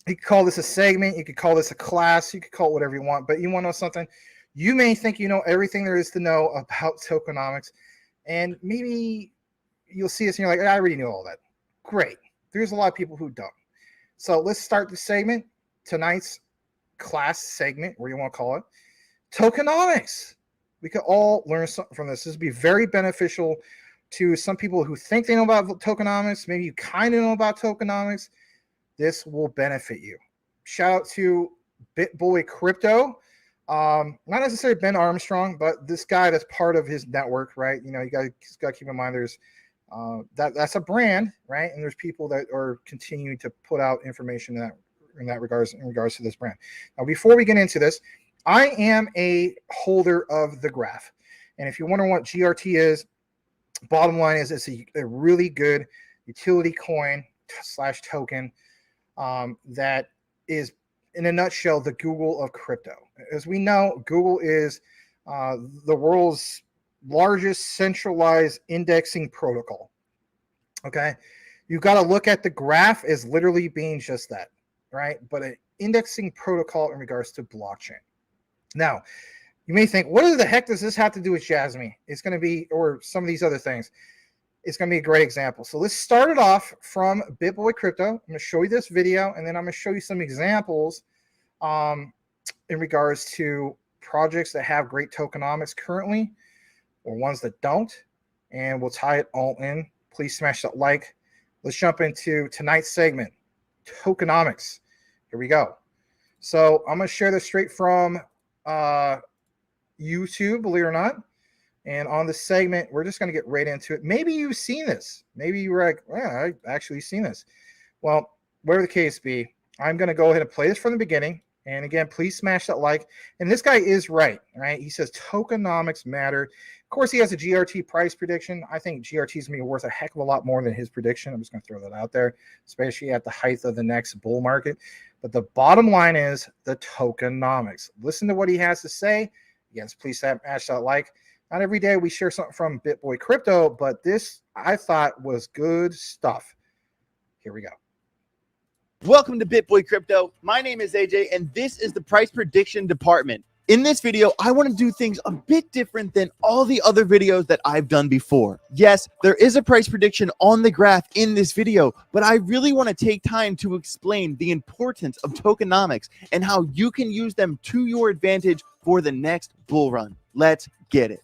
You could call this a segment, you could call this a class, you could call it whatever you want, but you want to know something? You may think you know everything there is to know about tokenomics, and maybe you'll see this and you're like, I already knew all that. Great. There's a lot of people who don't. So let's start the segment, tonight's class segment, where you want to call it, tokenomics. We could all learn something from this. This would be very beneficial to some people who think they know about tokenomics. Maybe you kind of know about tokenomics. This will benefit you. Shout out to Bitboy Crypto. Not necessarily Ben Armstrong, but this guy that's part of his network, right? You know, you got to keep in mind there's that's a brand, right? And there's people that are continuing to put out information in regards to this brand. Now, before we get into this, I am a holder of the graph, and if you're wondering what GRT is, bottom line is it's a really good utility coin / token that is, in a nutshell, the Google of crypto. As we know, Google is the world's largest centralized indexing protocol. Okay, you've got to look at the graph as literally being just that, right? But an indexing protocol in regards to blockchain. Now, you may think, what the heck does this have to do with Jasmy? It's going to be, or some of these other things. It's going to be a great example. So let's start it off from Bitboy Crypto. I'm going to show you this video, and then I'm going to show you some examples in regards to projects that have great tokenomics currently, or ones that don't, and we'll tie it all in. Please smash that like. Let's jump into tonight's segment, tokenomics. Here we go. So I'm going to share this straight from YouTube, believe it or not. And on this segment, we're just going to get right into it. Maybe you've seen this. Maybe you were like, yeah, I've actually seen this. Well, whatever the case be, I'm going to go ahead and play this from the beginning. And again, please smash that like. And this guy is right? He says tokenomics matter. Of course, he has a GRT price prediction. I think GRT is going to be worth a heck of a lot more than his prediction. I'm just going to throw that out there, especially at the height of the next bull market. But the bottom line is the tokenomics. Listen to what he has to say. Yes, please smash that like. Not every day we share something from Bitboy Crypto, but this I thought was good stuff. Here we go. Welcome to Bitboy Crypto. My name is AJ, and this is the price prediction department. In this video, I want to do things a bit different than all the other videos that I've done before. Yes, there is a price prediction on the graph in this video, but I really want to take time to explain the importance of tokenomics and how you can use them to your advantage for the next bull run. Let's get it.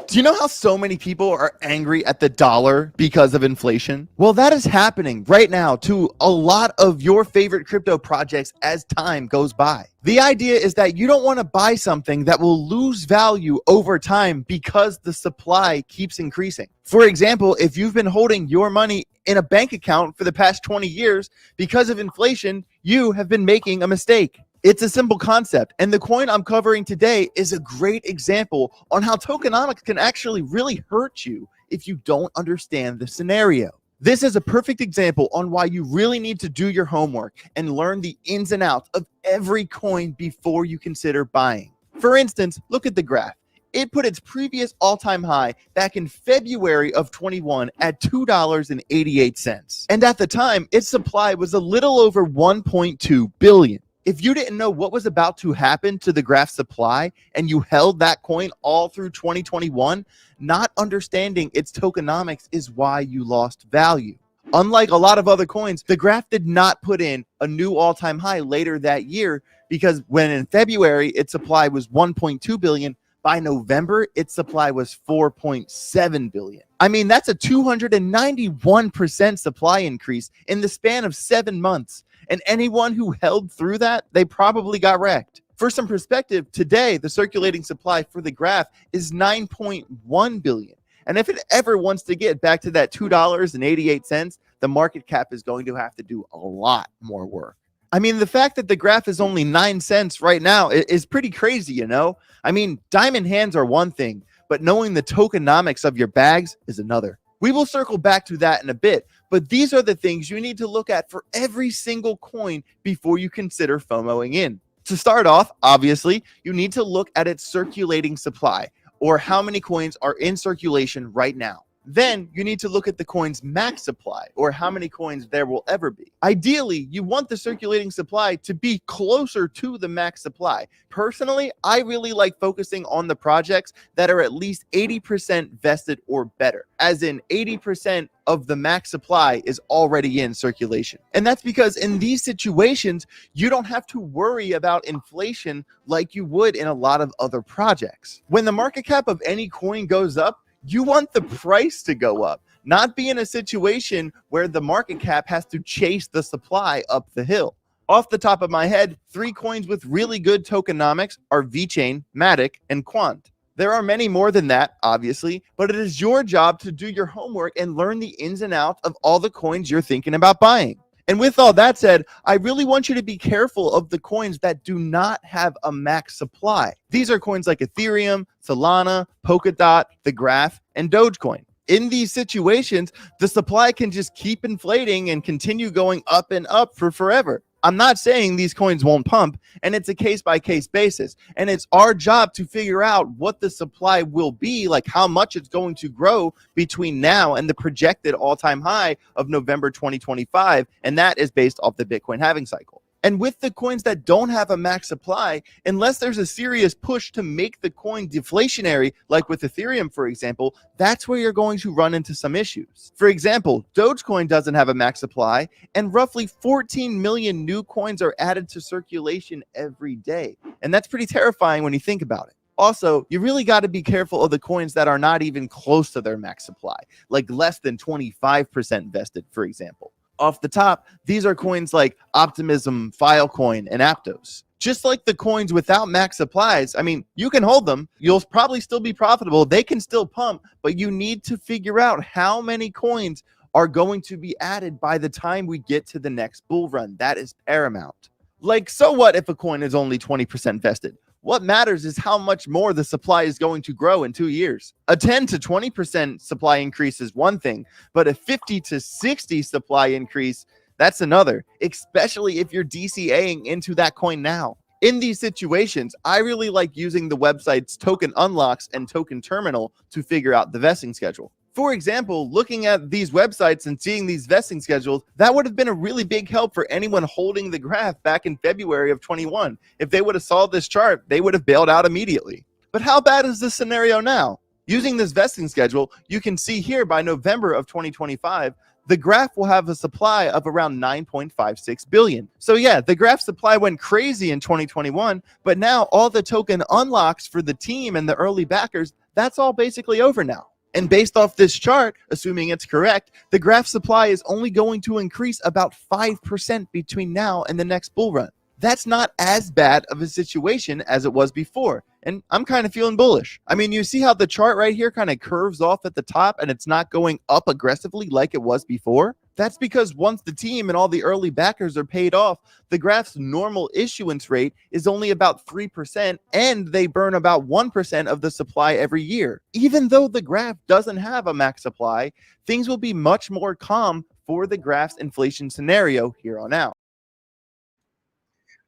Do you know how so many people are angry at the dollar because of inflation? Well, that is happening right now to a lot of your favorite crypto projects as time goes by. The idea is that you don't want to buy something that will lose value over time because the supply keeps increasing. For example, if you've been holding your money in a bank account for the past 20 years, because of inflation, you have been making a mistake. It's a simple concept, and the coin I'm covering today is a great example on how tokenomics can actually really hurt you if you don't understand the scenario. This is a perfect example on why you really need to do your homework and learn the ins and outs of every coin before you consider buying. For instance, look at the graph. It put its previous all-time high back in February of 21 at $2.88. And at the time, its supply was a little over 1.2 billion. If you didn't know what was about to happen to the graph supply and you held that coin all through 2021, not understanding its tokenomics is why you lost value. Unlike a lot of other coins, the graph did not put in a new all-time high later that year, because when in February its supply was 1.2 billion, by November its supply was 4.7 billion. I mean, that's a 291% supply increase in the span of 7 months. And anyone who held through that, they probably got wrecked. For some perspective, today, the circulating supply for the graph is 9.1 billion. And if it ever wants to get back to that $2.88, the market cap is going to have to do a lot more work. I mean, the fact that the graph is only 9 cents right now is pretty crazy, you know? I mean, diamond hands are one thing, but knowing the tokenomics of your bags is another. We will circle back to that in a bit, but these are the things you need to look at for every single coin before you consider FOMOing in. To start off, obviously, you need to look at its circulating supply, or how many coins are in circulation right now. Then you need to look at the coin's max supply, or how many coins there will ever be. Ideally, you want the circulating supply to be closer to the max supply. Personally, I really like focusing on the projects that are at least 80% vested or better, as in 80% of the max supply is already in circulation. And that's because in these situations, you don't have to worry about inflation like you would in a lot of other projects. When the market cap of any coin goes up, you want the price to go up, not be in a situation where the market cap has to chase the supply up the hill. Off the top of my head, 3 coins with really good tokenomics are VeChain, Matic, and Quant. There are many more than that, obviously, but it is your job to do your homework and learn the ins and outs of all the coins you're thinking about buying. And with all that said, I really want you to be careful of the coins that do not have a max supply. These are coins like Ethereum, Solana, Polkadot, The Graph, and Dogecoin. In these situations, the supply can just keep inflating and continue going up and up for forever. I'm not saying these coins won't pump, and it's a case-by-case basis. And it's our job to figure out what the supply will be, like how much it's going to grow between now and the projected all-time high of November 2025. And that is based off the Bitcoin halving cycle. And with the coins that don't have a max supply, unless there's a serious push to make the coin deflationary, like with Ethereum, for example, that's where you're going to run into some issues. For example, Dogecoin doesn't have a max supply, and roughly 14 million new coins are added to circulation every day. And that's pretty terrifying when you think about it. Also, you really got to be careful of the coins that are not even close to their max supply, like less than 25% vested, for example. Off the top, these are coins like Optimism, Filecoin, and Aptos. Just like the coins without max supplies, I mean, you can hold them. You'll probably still be profitable. They can still pump, but you need to figure out how many coins are going to be added by the time we get to the next bull run. That is paramount. Like, so what if a coin is only 20% vested? What matters is how much more the supply is going to grow in 2 years. A 10 to 20% supply increase is one thing, but a 50 to 60 supply increase, that's another, especially if you're DCAing into that coin now. In these situations, I really like using the website's token unlocks and token terminal to figure out the vesting schedule. For example, looking at these websites and seeing these vesting schedules, that would have been a really big help for anyone holding the graph back in February of 21. If they would have saw this chart, they would have bailed out immediately. But how bad is this scenario now? Using this vesting schedule, you can see here by November of 2025, the graph will have a supply of around 9.56 billion. So yeah, the graph supply went crazy in 2021, but now all the token unlocks for the team and the early backers, that's all basically over now. And based off this chart, assuming it's correct, the graph supply is only going to increase about 5% between now and the next bull run. That's not as bad of a situation as it was before. And I'm kind of feeling bullish. I mean, you see how the chart right here kind of curves off at the top and it's not going up aggressively like it was before? That's because once the team and all the early backers are paid off, the graph's normal issuance rate is only about 3%, and they burn about 1% of the supply every year. Even though the graph doesn't have a max supply, things will be much more calm for the graph's inflation scenario here on out.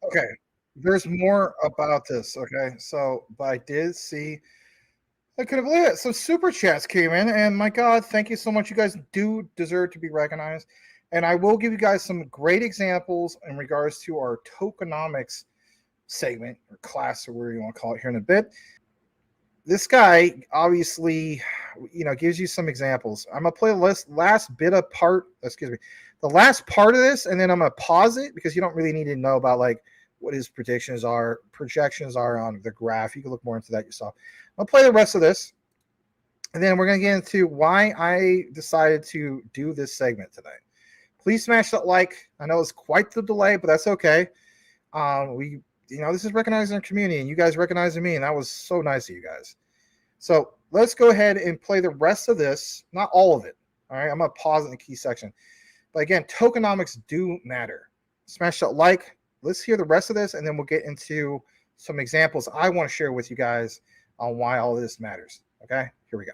Okay, there's more about this. Okay, so but I did see. I couldn't believe it. Some super chats came in, and my God, thank you so much. You guys do deserve to be recognized. And I will give you guys some great examples in regards to our tokenomics segment or class, or whatever you want to call it, here in a bit. This guy obviously, gives you some examples. I'm gonna play the last part of this, and then I'm gonna pause it because you don't really need to know about like what his projections are on the graph. You can look more into that yourself. I'll play the rest of this, and then we're going to get into why I decided to do this segment today. Please smash that like. I know it's quite the delay, but that's okay. This is recognizing our community, and you guys recognizing me, and that was so nice of you guys. So let's go ahead and play the rest of this, not all of it. All right, I'm going to pause in the key section. But again, tokenomics do matter. Smash that like. Let's hear the rest of this, and then we'll get into some examples I want to share with you guys on why all this matters. Okay, here we go.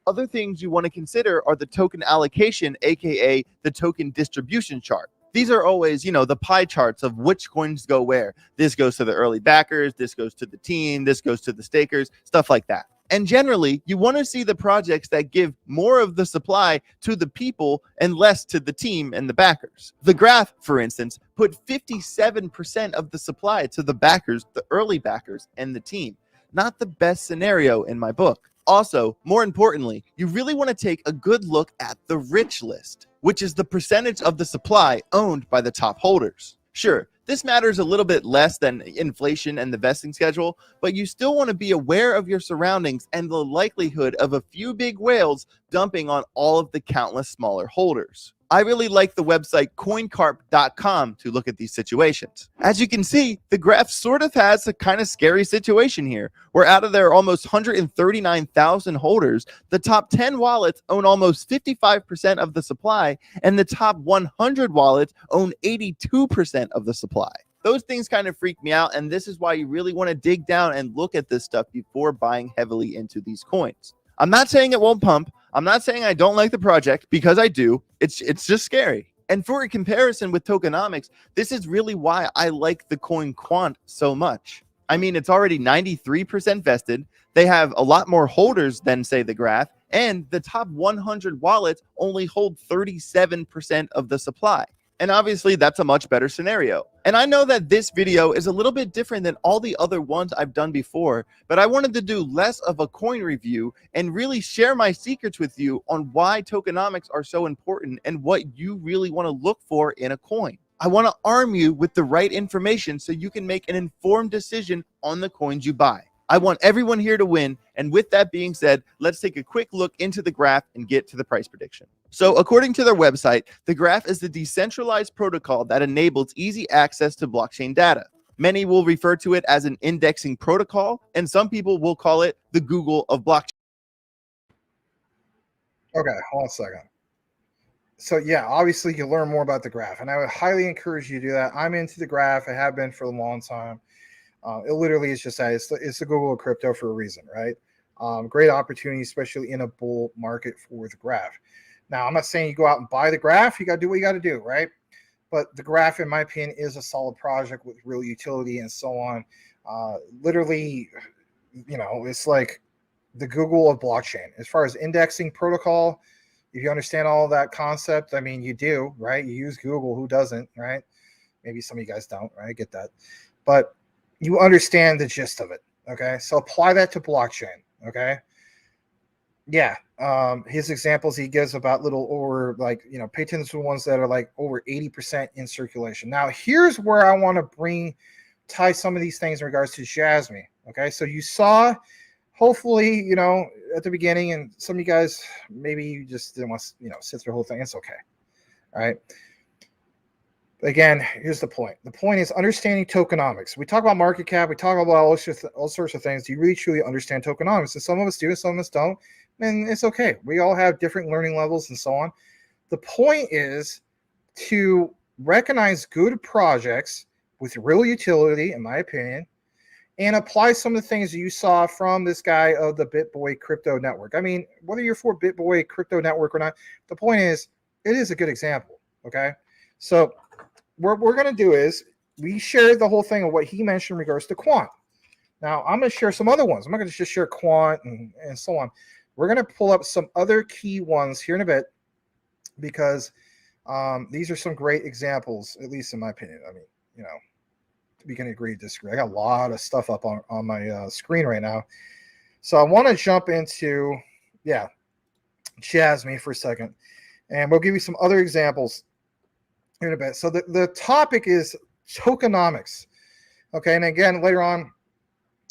Other things you want to consider are the token allocation, aka the token distribution chart. These are always, the pie charts of which coins go where. This goes to the early backers, this goes to the team, this goes to the stakers, stuff like that. And generally, you want to see the projects that give more of the supply to the people and less to the team and the backers. The graph, for instance, put 57% of the supply to the backers, the early backers, and the team. Not the best scenario in my book. Also, more importantly, you really want to take a good look at the rich list, which is the percentage of the supply owned by the top holders. Sure, this matters a little bit less than inflation and the vesting schedule, but you still want to be aware of your surroundings and the likelihood of a few big whales dumping on all of the countless smaller holders. I really like the website coincarp.com to look at these situations. As you can see, the graph sort of has a kind of scary situation here, where out of their almost 139,000 holders, the top 10 wallets own almost 55% of the supply, and the top 100 wallets own 82% of the supply. Those things kind of freak me out, and this is why you really want to dig down and look at this stuff before buying heavily into these coins. I'm not saying it won't pump. I'm not saying I don't like the project, because I do. It's just scary. And for a comparison with tokenomics, this is really why I like the coin Quant so much. I mean, it's already 93% vested. They have a lot more holders than, say, the graph, and the top 100 wallets only hold 37% of the supply. And obviously, that's a much better scenario. And I know that this video is a little bit different than all the other ones I've done before, but I wanted to do less of a coin review and really share my secrets with you on why tokenomics are so important and what you really want to look for in a coin. I want to arm you with the right information so you can make an informed decision on the coins you buy. I want everyone here to win. And with that being said, let's take a quick look into the graph and get to the price prediction. So according to their website, the graph is the decentralized protocol that enables easy access to blockchain data. Many will refer to it as an indexing protocol, and some people will call it the Google of blockchain. Okay, hold on a second. So yeah, obviously you learn more about the graph, and I would highly encourage you to do that. I'm into the graph. I have been for a long time. It literally is just that it's the Google of crypto for a reason, right? Great opportunity, especially in a bull market for the graph. Now, I'm not saying you go out and buy the graph. You got to do what you got to do, right? But the graph, in my opinion, is a solid project with real utility and so on. Literally, it's like the Google of blockchain. As far as indexing protocol, if you understand all of that concept, I mean, you do, right? You use Google. Who doesn't, right? Maybe some of you guys don't, right? I get that. But you understand the gist of it, okay? So apply that to blockchain, okay? Yeah, his examples he gives about little over, like, pay attention to the ones that are like over 80% in circulation. Now, here's where I want to tie some of these things in regards to Jasmy, okay? So you saw, hopefully, at the beginning, and some of you guys, maybe you just didn't want to, sit through the whole thing. It's okay, all right? Again, here's the point. The point is understanding tokenomics. We talk about market cap. We talk about all sorts of things. Do you really truly understand tokenomics? And some of us do, and some of us don't. And it's okay. We all have different learning levels and so on. The point is to recognize good projects with real utility, in my opinion, and apply some of the things you saw from this guy of the Bitboy crypto network. I mean, whether you're for Bitboy crypto network or not, the point is it is a good example, okay? So what we're going to do is we shared the whole thing of what he mentioned in regards to Quant. Now, I'm going to share some other ones. I'm not going to just share Quant and so on. We're going to pull up some other key ones here in a bit because these are some great examples, at least in my opinion. I mean, we can agree to disagree. I got a lot of stuff up on my screen right now. So I want to jump into, Jasmy for a second. And we'll give you some other examples in a bit. So the topic is tokenomics. Okay, and again, later on,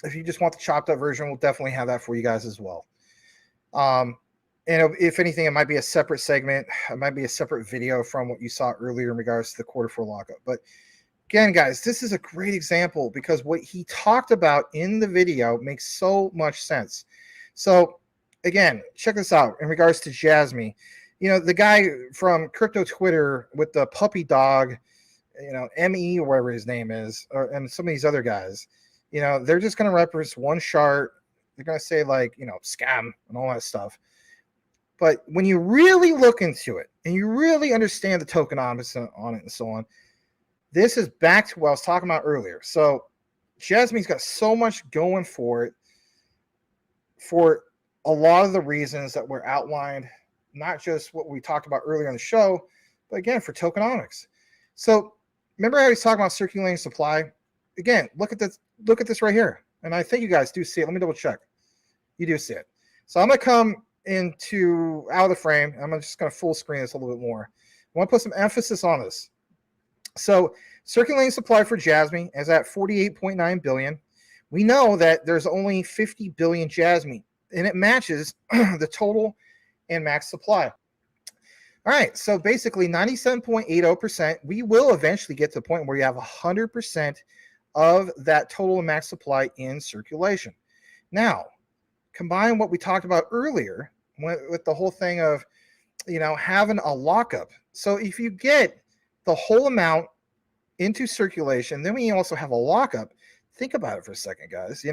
if you just want the chopped up version, we'll definitely have that for you guys as well. And if anything, it might be a separate segment. It might be a separate video from what you saw earlier in regards to the quarter four lockup. But again, guys, this is a great example because what he talked about in the video makes so much sense. So again, check this out in regards to Jasmy. The guy from crypto Twitter with the puppy dog, ME or whatever his name is, and some of these other guys, they're just going to reference one chart. They're going to say like, scam and all that stuff. But when you really look into it and you really understand the tokenomics on it and so on, this is back to what I was talking about earlier. So Jasmy's got so much going for it. for a lot of the reasons that were outlined, not just what we talked about earlier in the show, but again, for tokenomics. So remember how I was talking about circulating supply? Again, look at this right here. And I think you guys do see it. Let me double check. You do see it. So I'm going to come out of the frame. I'm just going to full screen this a little bit more. I want to put some emphasis on this. So circulating supply for Jasmy is at 48.9 billion. We know that there's only 50 billion Jasmy, and it matches the total and max supply. All right, so basically 97.80%. We will eventually get to the point where you have 100% of that total and max supply in circulation. Now, combine what we talked about earlier with the whole thing of, having a lockup. So if you get the whole amount into circulation, then we also have a lockup. Think about it for a second, guys.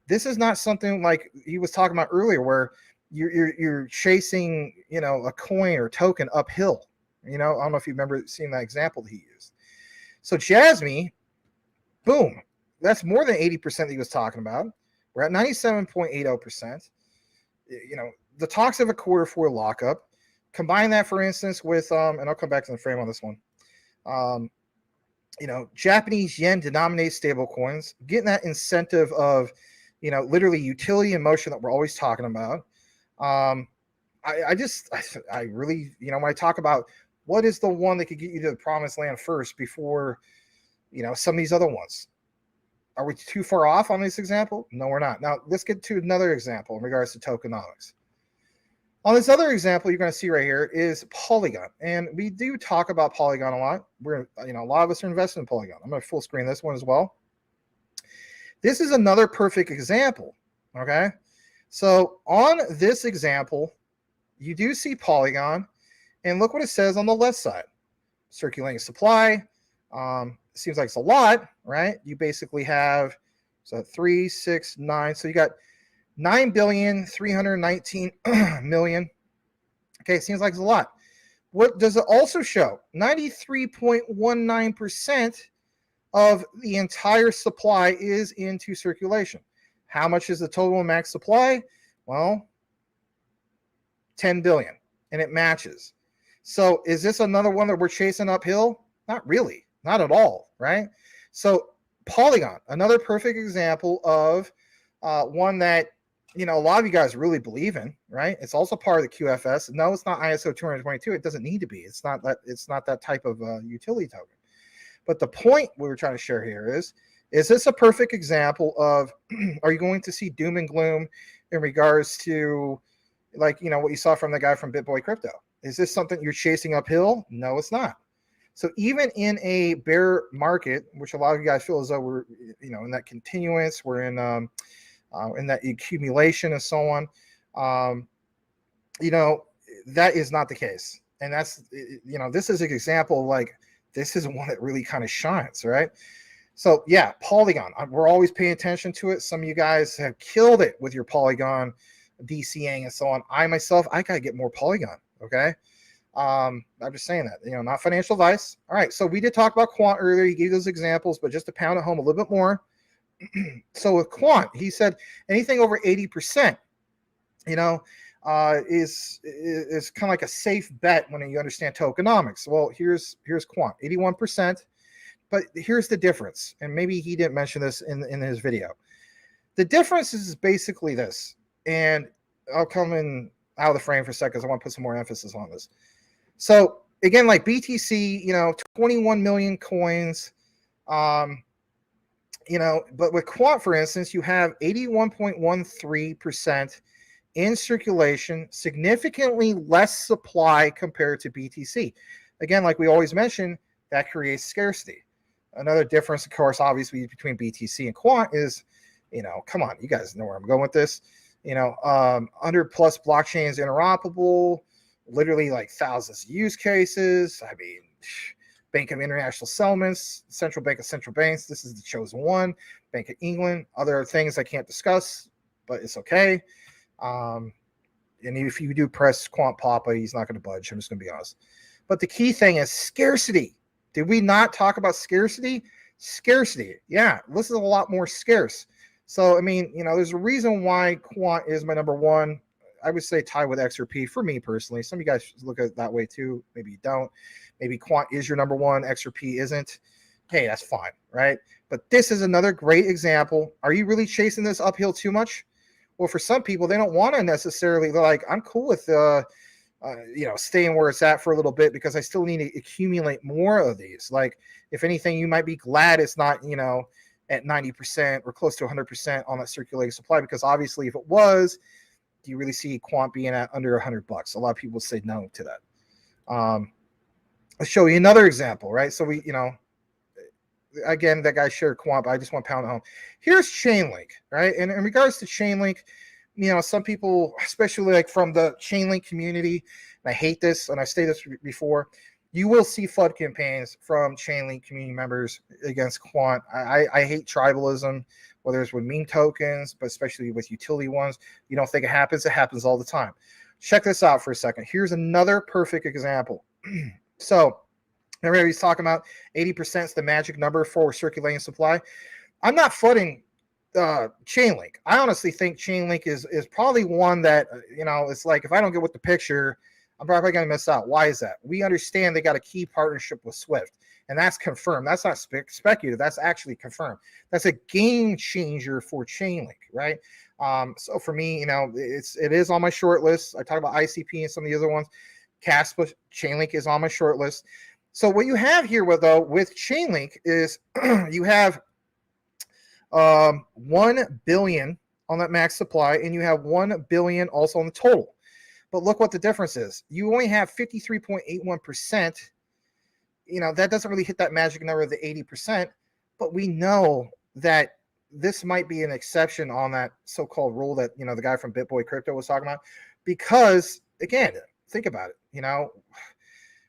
This is not something like he was talking about earlier where you're chasing, a coin or token uphill. I don't know if you remember seeing that example that he used. So Jasmy, boom, that's more than 80% that he was talking about. We're at 97.80%. The talks of a quarter for lockup. Combine that, for instance, with and I'll come back to the frame on this one. Japanese yen denominated stable coins, getting that incentive of, literally utility in motion that we're always talking about. I really, when I talk about what is the one that could get you to the promised land first before, some of these other ones. Are we too far off on this example? No, we're not. Now let's get to another example in regards to tokenomics. On this other example, you're going to see right here is Polygon. And we do talk about Polygon a lot. A lot of us are invested in Polygon. I'm going to full screen this one as well. This is another perfect example. Okay. So on this example, you do see Polygon, and look what it says on the left side. Circulating supply. Seems like it's a lot, right? You basically have 3, 6, 9. So you got 9,319,000,000. Okay, it seems like it's a lot. What does it also show? 93.19% of the entire supply is into circulation. How much is the total max supply? Well, 10 billion, and it matches. So is this another one that we're chasing uphill? Not really, not at all, right? So Polygon, another perfect example of one that a lot of you guys really believe in, right? It's also part of the QFS. No, it's not ISO 222. It doesn't need to be. It's not that type of utility token. But the point we were trying to share here is this a perfect example of, are you going to see doom and gloom in regards to, what you saw from the guy from Bitboy Crypto? Is this something you're chasing uphill? No, it's not. So even in a bear market, which a lot of you guys feel as though we're, in that continuance, we're in that accumulation and so on, that is not the case. And that's, this is an example of this is one that really kind of shines, right? So yeah, Polygon, we're always paying attention to it. Some of you guys have killed it with your Polygon DCing and so on. I got to get more Polygon. Okay. I'm just saying that, not financial advice. All right. So we did talk about Quant earlier. He gave those examples, but just to pound it home a little bit more. So with Quant, he said anything over 80%, is kind of like a safe bet when you understand tokenomics. Well, here's Quant, 81%. But here's the difference, and maybe he didn't mention this in his video. The difference is basically this, and I'll come in out of the frame for a second because I want to put some more emphasis on this. So again, like BTC, 21 million coins, but with Quant, for instance, you have 81.13% in circulation, significantly less supply compared to BTC. Again, like we always mention, that creates scarcity. Another difference, of course, obviously between BTC and Quant is, come on, you guys know where I'm going with this. 100 plus blockchains interoperable, literally like thousands of use cases. I mean, Bank of International Settlements, Central Bank of Central Banks. This is the chosen one. Bank of England. Other things I can't discuss, but it's okay. And if you do press Quant Papa, he's not going to budge. I'm just going to be honest. But the key thing is scarcity. Did we not talk about scarcity? Scarcity. Yeah, this is a lot more scarce. So, I mean, there's a reason why Quant is my number one. I would say tied with XRP for me personally. Some of you guys look at it that way too. Maybe you don't. Maybe Quant is your number one, XRP isn't. Hey, that's fine, right? But this is another great example. Are you really chasing this uphill too much? Well, for some people, they don't want to necessarily. They're like, I'm cool with staying where it's at for a little bit because I still need to accumulate more of these. Like, if anything, you might be glad it's not, at 90% or close to 100% on that circulating supply, because obviously if it was, do you really see Quant being at under $100? A lot of people say no to that. I'll show you another example, right? So we, again, that guy shared Quant, but I just want to pound it home. Here's Chainlink, right? And in regards to Chainlink, some people, especially like from the Chainlink community, and I hate this, and I stated this before, you will see FUD campaigns from Chainlink community members against Quant. I hate tribalism, whether it's with meme tokens, but especially with utility ones. You don't think it happens all the time. Check this out for a second. Here's another perfect example. So remember he's talking about 80% is the magic number for circulating supply. I'm not FUDing Chainlink. I honestly think Chainlink is probably one that, it's like, if I don't get with the picture, I'm probably going to miss out. Why is that? We understand they got a key partnership with Swift, and that's confirmed. That's not speculative. That's actually confirmed. That's a game changer for Chainlink, right? So for me, it is on my short list. I talk about ICP and some of the other ones. Caspa, Chainlink is on my short list. So what you have here with Chainlink is you have 1 billion on that max supply, and you have 1 billion also on the total. But look what the difference is. You only have 53.81%. That doesn't really hit that magic number of the 80%, but we know that this might be an exception on that so-called rule that, the guy from Bitboy Crypto was talking about. Because, again, think about it.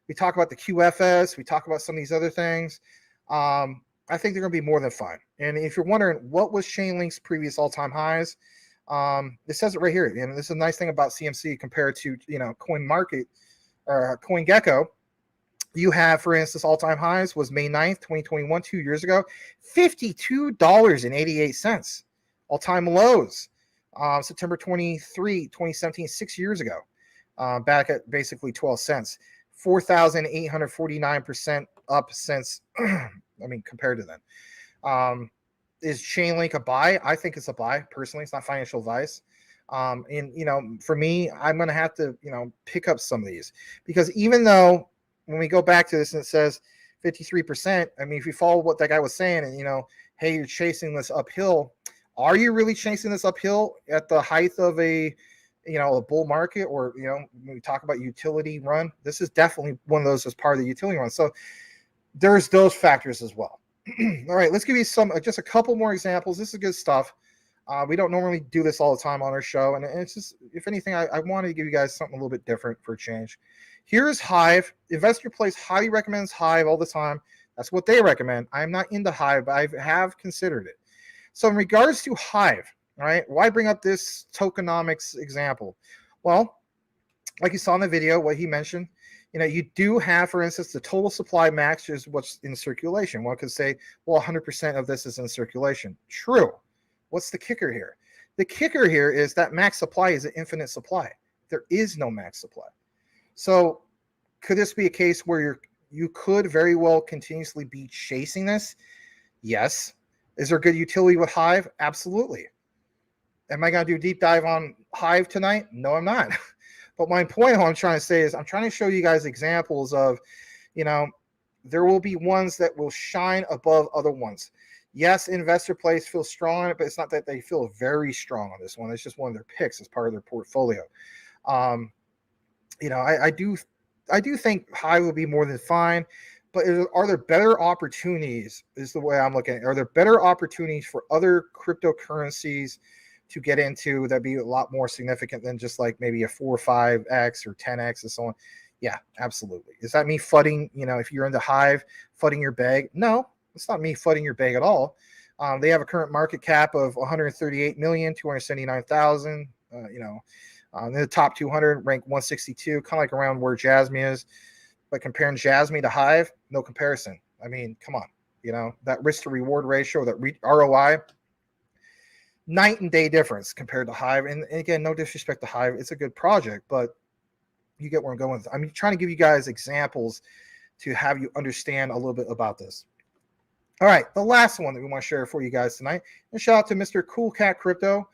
We talk about the QFS. We talk about some of these other things. I think they're going to be more than fine. And if you're wondering what was Chainlink's previous all-time highs, it says it right here. This is a nice thing about CMC compared to, Coin Market or CoinGecko. You have, for instance, all-time highs was May 9th, 2021, 2 years ago, $52.88. All-time lows, September 23, 2017, 6 years ago, back at basically 12 cents. 4,849% up since, compared to then. Is Chainlink a buy? I think it's a buy. Personally, it's not financial advice. And for me, I'm going to have to, pick up some of these, because even though when we go back to this and it says 53%, if you follow what that guy was saying and, hey, you're chasing this uphill. Are you really chasing this uphill at the height of a bull market, or, when we talk about utility run, this is definitely one of those as part of the utility run. So there's those factors as well. All right, let's give you just a couple more examples. This is good stuff. We don't normally do this all the time on our show, and it's just, if anything, I wanted to give you guys something a little bit different for a change. Here's Hive. Investor Place highly recommends Hive all the time. That's what they recommend. I'm not into Hive, but I have considered it. So in regards to Hive, all right, why bring up this tokenomics example? Well, like you saw in the video, what he mentioned, you do have, for instance, the total supply max is what's in circulation. One could say, well, 100% of this is in circulation. True. What's the kicker here? The kicker here is that max supply is an infinite supply. There is no max supply. So could this be a case where you could very well continuously be chasing this? Yes. Is there good utility with Hive? Absolutely. Am I going to do a deep dive on Hive tonight? No, I'm not. But my point, what I'm trying to say is, I'm trying to show you guys examples of, there will be ones that will shine above other ones. Yes, Investor Place feels strong on it, but it's not that they feel very strong on this one. It's just one of their picks as part of their portfolio. I do think Hive will be more than fine, but are there better opportunities, is the way I'm looking at it. Are there better opportunities for other cryptocurrencies to get into that'd be a lot more significant than just like maybe a 4 or 5x or 10x and so on? Yeah, absolutely. Is that me fudding, if you're into Hive, fudding your bag? No, it's not me fudding your bag at all. They have a current market cap of 138,279,000. In the top 200, ranked 162, kind of like around where Jasmy is. But comparing Jasmy to Hive, no comparison. Come on, that risk to reward ratio, that ROI, night and day difference compared to Hive. And again, no disrespect to Hive, it's a good project, but you get where I'm going with it. I'm trying to give you guys examples to have you understand a little bit about this. All right, the last one that we want to share for you guys tonight. And shout out to Mr. Cool Cat Crypto.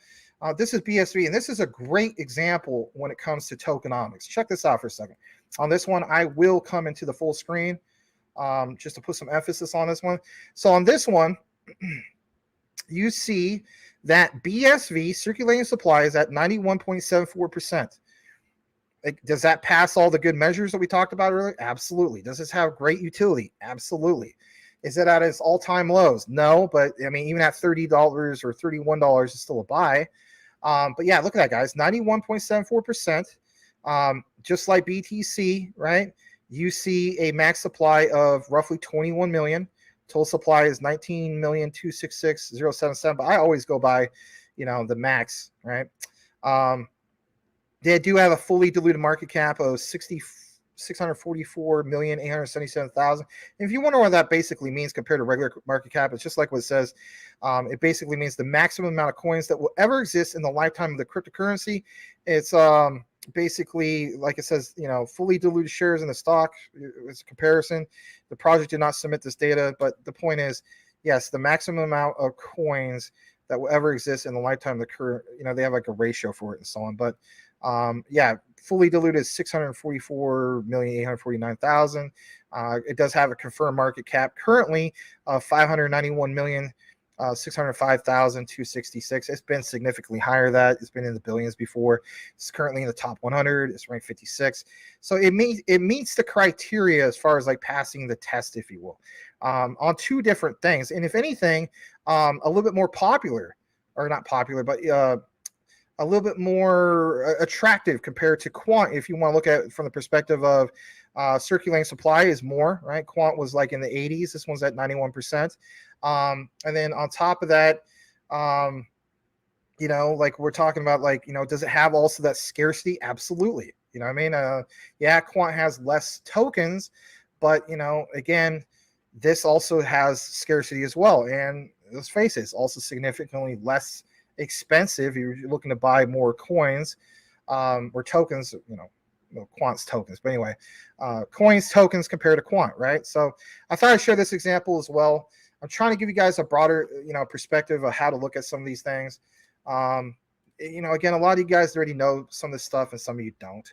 This is BSV, and this is a great example when it comes to tokenomics. Check this out for a second. On this one, I will come into the full screen just to put some emphasis on this one. So on this one, you see that BSV circulating supply is at 91.74%. Does that pass all the good measures that we talked about earlier? Absolutely. Does this have great utility? Absolutely. Is it at its all-time lows? No, but I mean, even at $30 or $31 is still a buy. But yeah, look at that, guys. 91.74%. Just like BTC, right? You see a max supply of roughly 21 million. Total supply is 19,266,077. But I always go by, the max, right? They do have a fully diluted market cap of 644,877,000. If you wonder what that basically means compared to regular market cap, it's just like what it says. It basically means the maximum amount of coins that will ever exist in the lifetime of the cryptocurrency. It's basically, like it says, fully diluted shares in the stock. It's a comparison. The project did not submit this data, but the point is, yes, the maximum amount of coins that will ever exist in the lifetime of the current, they have like a ratio for it and so on. But yeah, fully diluted is 644,849,000. It does have a confirmed market cap currently of 591,605,266. It's been significantly higher than that. It's been in the billions before. It's currently in the top 100. It's ranked 56. So it meets the criteria as far as like passing the test, if you will, on two different things. And if anything, a little bit more popular, or not popular, but a little bit more attractive compared to Quant. If you want to look at it from the perspective of circulating supply is more, right? Quant was like in the 80s. This one's at 91%. And then on top of that, like we're talking about, like, does it have also that scarcity? Absolutely. You know what I mean? Yeah, Quant has less tokens, but, again, this also has scarcity as well. And let's face it, it's also significantly less expensive. You're looking to buy more coins or tokens, Quant's tokens, but anyway, coins, tokens compared to Quant, right? So I thought I'd share this example as well. I'm trying to give you guys a broader perspective of how to look at some of these things. Again, a lot of you guys already know some of this stuff and some of you don't.